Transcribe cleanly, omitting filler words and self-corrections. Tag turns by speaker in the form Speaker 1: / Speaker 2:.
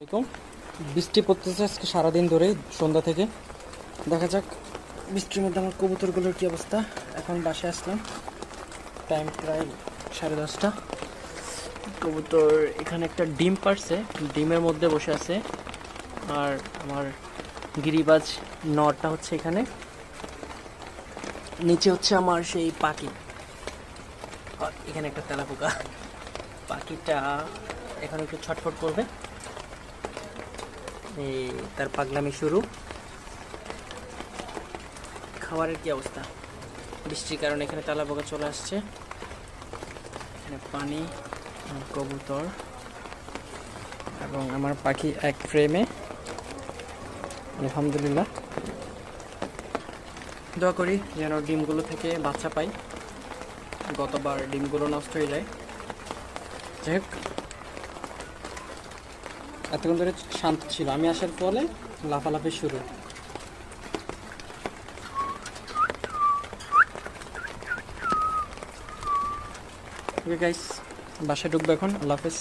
Speaker 1: এরকম বৃষ্টি পড়তেছে আজকে সারাদিন ধরে সন্ধ্যা থেকে। দেখা যাক বৃষ্টির মধ্যে আমার কবুতরগুলোর কি অবস্থা। এখন বাসায় আসলাম, টাইম প্রায় 10:30। কবুতর এখানে একটা ডিম পারছে, ডিমের মধ্যে বসে আছে। আর আমার গিরিবাজ নটটা হচ্ছে এখানে, নিচে হচ্ছে আমার সেই পাখি। আর এখানে একটা তেলাপোকা, পাখিটা এখন একটু ছটফট করবে, এই তার পাগলামি শুরু। খাবারের কি অবস্থা, বৃষ্টির কারণে এখানে তেলাপোকা চলে আসছে। এখানে পানি, কবুতর এবং আমার পাখি এক ফ্রেমে। আলহামদুলিল্লাহ, দোয়া করি যেন ডিমগুলো থেকে বাচ্চা পাই। গতবার ডিমগুলো নষ্ট হয়ে যায়। যাই হোক, এতক্ষণ ধরে শান্ত ছিল, আমি আসার ফলে লাফালাফি শুরু। ওকে গাইস, বাসায় ঢুকবো এখন। আল্লাহ হাফেজ।